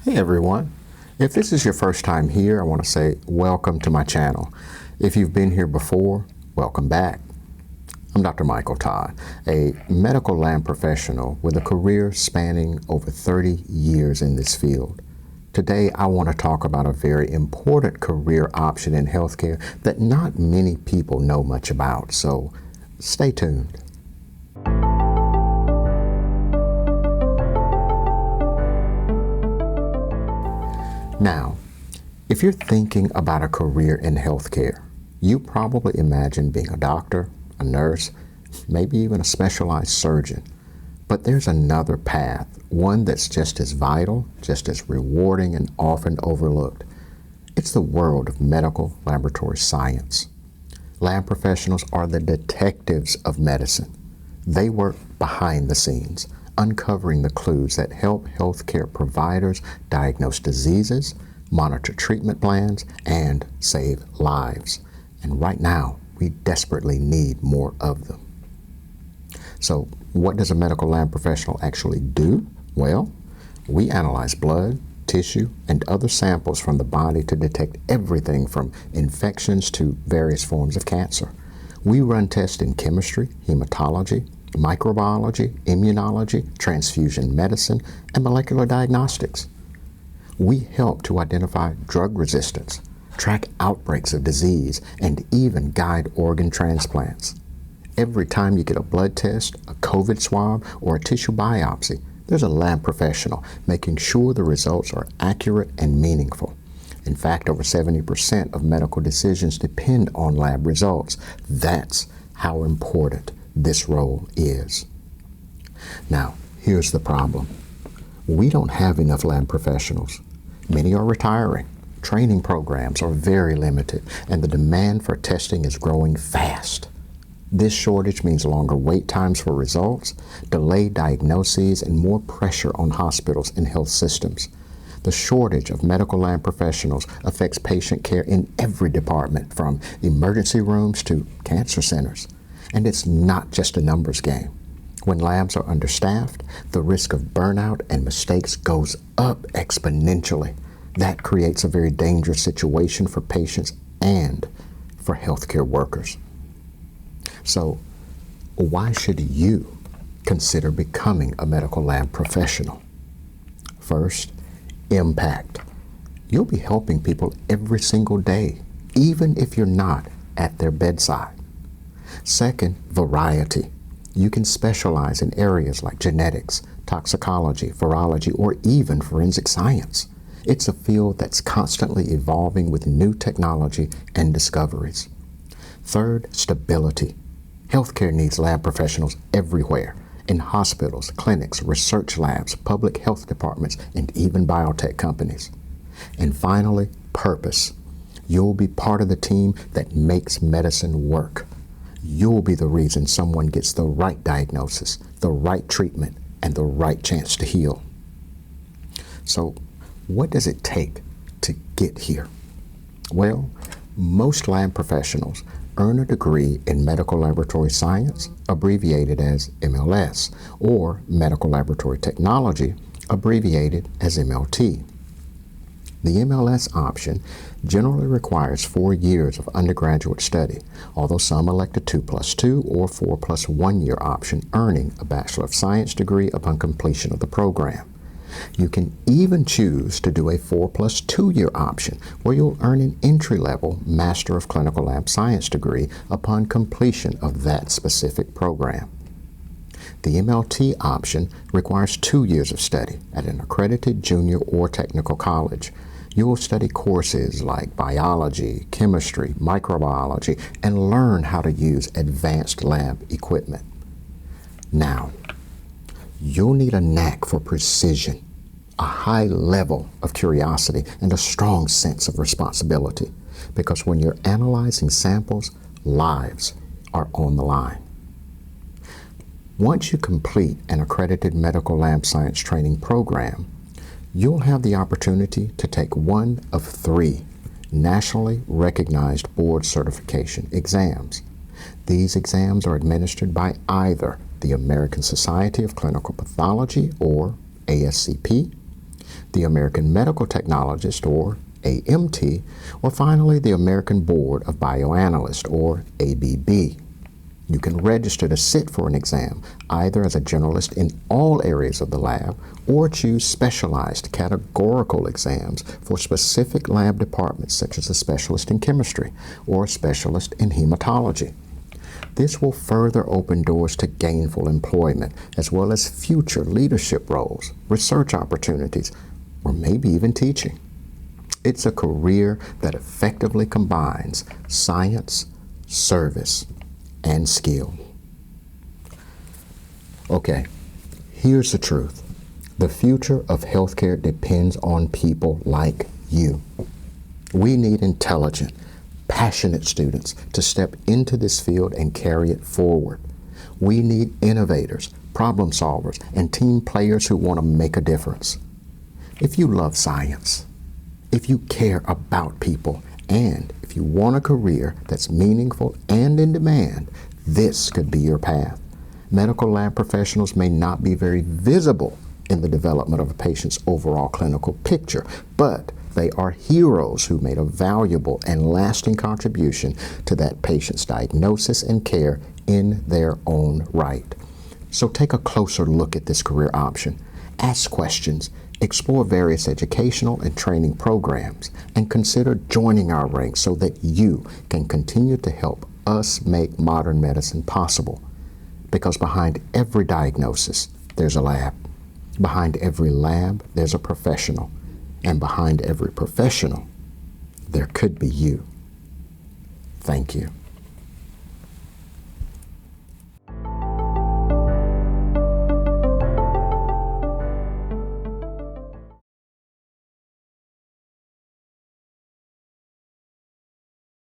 Hey everyone, if this is your first time here, I want to say welcome to my channel. If you've been here before, welcome back. I'm Dr. Michael Todd, a medical lab professional with a career spanning over 30 years in this field. Today I want to talk about a very important career option in healthcare that not many people know much about, so stay tuned. Now, if you're thinking about a career in healthcare, you probably imagine being a doctor, a nurse, maybe even a specialized surgeon. But there's another path, one that's just as vital, just as rewarding, and often overlooked. It's the world of medical laboratory science. Lab professionals are the detectives of medicine. They work behind the scenes, uncovering the clues that help healthcare providers diagnose diseases, monitor treatment plans, and save lives. And right now, we desperately need more of them. So, what does a medical lab professional actually do? Well, we analyze blood, tissue, and other samples from the body to detect everything from infections to various forms of cancer. We run tests in chemistry, hematology, microbiology, immunology, transfusion medicine, and molecular diagnostics. We help to identify drug resistance, track outbreaks of disease, and even guide organ transplants. Every time you get a blood test, a COVID swab, or a tissue biopsy, there's a lab professional making sure the results are accurate and meaningful. In fact, over 70% of medical decisions depend on lab results. That's how important this role is. Now, here's the problem. We don't have enough lab professionals. Many are retiring. Training programs are very limited, and the demand for testing is growing fast. This shortage means longer wait times for results, delayed diagnoses, and more pressure on hospitals and health systems. The shortage of medical lab professionals affects patient care in every department, from emergency rooms to cancer centers. And it's not just a numbers game. When labs are understaffed, the risk of burnout and mistakes goes up exponentially. That creates a very dangerous situation for patients and for healthcare workers. So, why should you consider becoming a medical lab professional? First, impact. You'll be helping people every single day, even if you're not at their bedside. Second, variety. You can specialize in areas like genetics, toxicology, virology, or even forensic science. It's a field that's constantly evolving with new technology and discoveries. Third, stability. Healthcare needs lab professionals everywhere, in hospitals, clinics, research labs, public health departments, and even biotech companies. And finally, purpose. You'll be part of the team that makes medicine work. You'll be the reason someone gets the right diagnosis, the right treatment, and the right chance to heal. So, what does it take to get here? Well, most lab professionals earn a degree in medical laboratory science, abbreviated as MLS, or medical laboratory technology, abbreviated as MLT. The MLS option generally requires 4 years of undergraduate study, although some elect a 2+2 or 4+1 year option, earning a Bachelor of Science degree upon completion of the program. You can even choose to do a 4+2 year option, where you'll earn an entry-level Master of Clinical Lab Science degree upon completion of that specific program. The MLT option requires 2 years of study at an accredited junior or technical college. You will study courses like biology, chemistry, microbiology, and learn how to use advanced lab equipment. Now, you'll need a knack for precision, a high level of curiosity, and a strong sense of responsibility, because when you're analyzing samples, lives are on the line. Once you complete an accredited medical lab science training program, you'll have the opportunity to take one of 3 nationally recognized board certification exams. These exams are administered by either the American Society of Clinical Pathology, or ASCP, the American Medical Technologist, or AMT, or finally the American Board of Bioanalysts, or ABB. You can register to sit for an exam either as a generalist in all areas of the lab or choose specialized categorical exams for specific lab departments such as a specialist in chemistry or a specialist in hematology. This will further open doors to gainful employment as well as future leadership roles, research opportunities, or maybe even teaching. It's a career that effectively combines science, service, and skill. Okay, here's the truth. The future of healthcare depends on people like you. We need intelligent, passionate students to step into this field and carry it forward. We need innovators, problem solvers, and team players who want to make a difference. If you love science, if you care about people, and if you want a career that's meaningful and in demand, this could be your path. Medical lab professionals may not be very visible in the development of a patient's overall clinical picture, but they are heroes who made a valuable and lasting contribution to that patient's diagnosis and care in their own right. So take a closer look at this career option. Ask questions, explore various educational and training programs, and consider joining our ranks so that you can continue to help us make modern medicine possible. Because behind every diagnosis, there's a lab. Behind every lab, there's a professional. And behind every professional, there could be you. Thank you.